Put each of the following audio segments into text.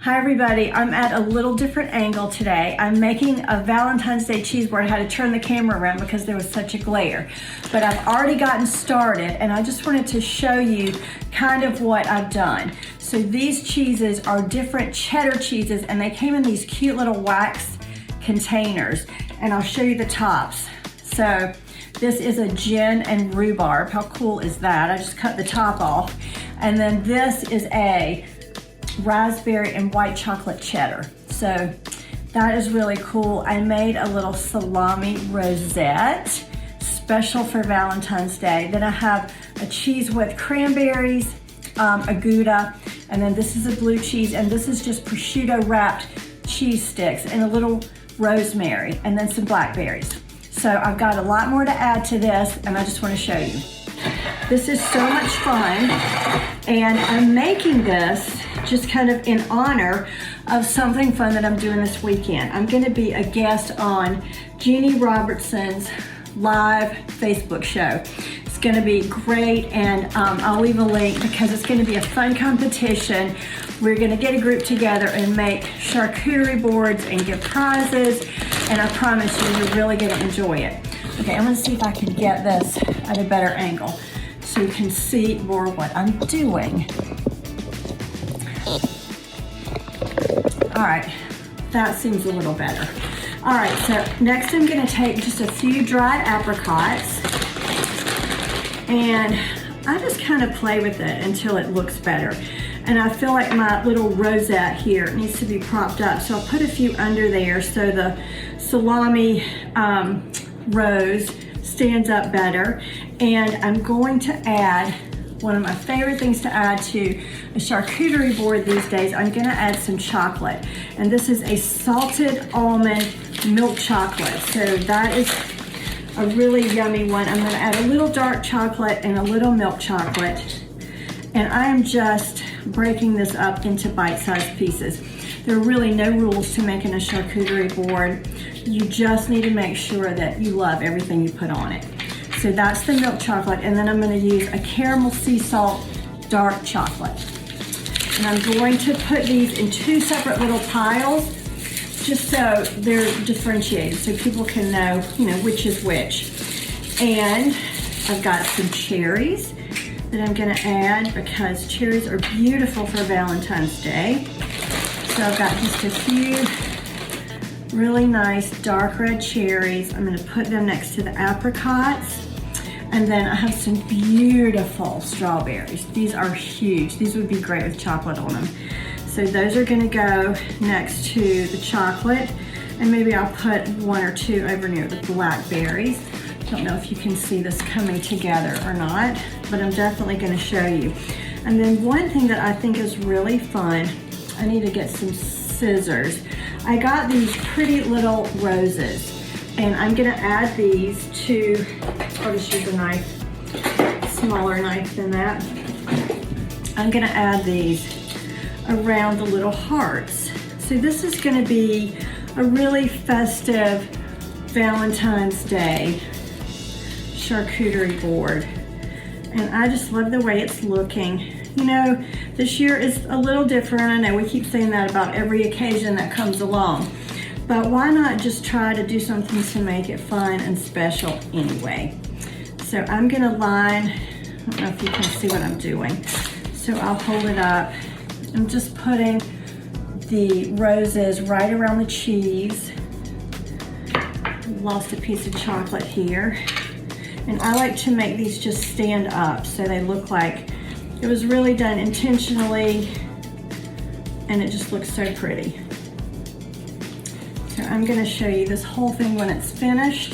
Hi everybody, I'm at a little different angle today. I'm making a Valentine's Day cheese board. I had to turn the camera around because there was such a glare. But I've already gotten started and I just wanted to show you kind of what I've done. So these cheeses are different cheddar cheeses and they came in these cute little wax containers, and I'll show you the tops. So this is a gin and rhubarb. How cool is that? I just cut the top off. And then this is a raspberry and white chocolate cheddar. So that is really cool. I made a little salami rosette special for Valentine's Day. Then I have a cheese with cranberries, a Gouda, and then this is a blue cheese, and this is just prosciutto wrapped cheese sticks and a little rosemary, and then some blackberries. So I've got a lot more to add to this, and I just want to show you. This is so much fun, and I'm making this just kind of in honor of something fun that I'm doing this weekend. I'm going to be a guest on Jeannie Robertson's live Facebook show. It's going to be great, and I'll leave a link because it's going to be a fun competition. We're going to get a group together and make charcuterie boards and give prizes, and I promise you, you're really going to enjoy it. Okay, I'm going to see if I can get this at a better angle so you can see more what I'm doing. All right, that seems a little better. All right, so next I'm gonna take just a few dried apricots, and I just kind of play with it until it looks better. And I feel like my little rosette here needs to be propped up, so I'll put a few under there so the salami rose stands up better. And I'm going to add one of my favorite things to add to a charcuterie board these days. I'm gonna add some chocolate. And this is a salted almond milk chocolate. So that is a really yummy one. I'm gonna add a little dark chocolate and a little milk chocolate. And I am just breaking this up into bite-sized pieces. There are really no rules to making a charcuterie board. You just need to make sure that you love everything you put on it. So that's the milk chocolate, and then I'm going to use a caramel sea salt dark chocolate. And I'm going to put these in two separate little piles just so they're differentiated so people can know, which is which. And I've got some cherries that I'm going to add because cherries are beautiful for Valentine's Day. So I've got just a few really nice dark red cherries. I'm going to put them next to the apricots. And then I have some beautiful strawberries. These are huge. These would be great with chocolate on them. So those are gonna go next to the chocolate. And maybe I'll put one or two over near the blackberries. Don't know if you can see this coming together or not, but I'm definitely gonna show you. And then one thing that I think is really fun, I need to get some scissors. I got these pretty little roses, and I'm gonna add these to, I'll just use a knife, smaller knife than that. I'm gonna add these around the little hearts. So this is gonna be a really festive Valentine's Day charcuterie board. And I just love the way it's looking. This year is a little different. I know we keep saying that about every occasion that comes along. But why not just try to do something to make it fun and special anyway? So I'm gonna line, I don't know if you can see what I'm doing. So I'll hold it up. I'm just putting the roses right around the cheese. Lost a piece of chocolate here. And I like to make these just stand up so they look like it was really done intentionally, and it just looks so pretty. So I'm gonna show you this whole thing when it's finished.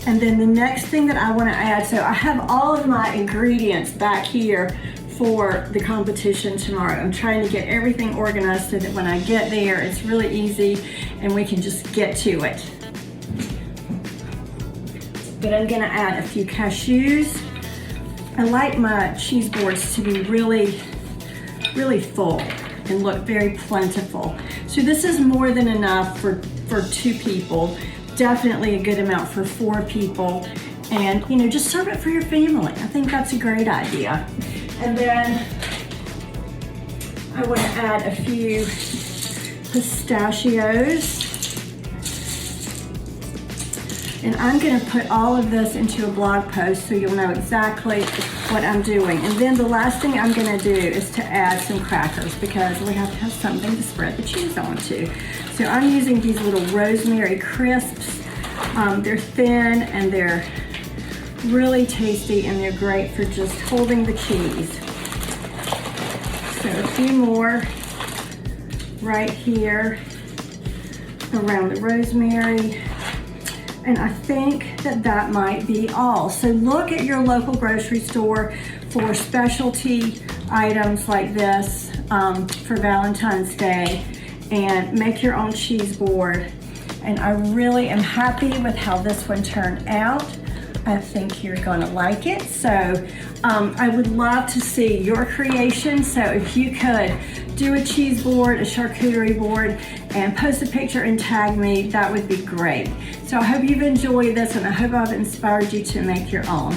And then the next thing that I wanna add, so I have all of my ingredients back here for the competition tomorrow. I'm trying to get everything organized so that when I get there, it's really easy and we can just get to it. But I'm gonna add a few cashews. I like my cheese boards to be really, really full and look very plentiful. So this is more than enough for 2 people. Definitely a good amount for 4 people. And just serve it for your family. I think that's a great idea. And then I want to add a few pistachios. And I'm going to put all of this into a blog post so you'll know exactly what I'm doing. And then the last thing I'm going to do is to add some crackers because we have to have something to spread the cheese onto. So I'm using these little rosemary crisps. They're thin and they're really tasty and they're great for just holding the cheese. So a few more right here around the rosemary. And I think that that might be all. So look at your local grocery store for specialty items like this for Valentine's Day and make your own cheese board. And I really am happy with how this one turned out. I think you're gonna like it. So I would love to see your creation. So if you could do a cheese board, a charcuterie board, and post a picture and tag me, that would be great. So I hope you've enjoyed this and I hope I've inspired you to make your own.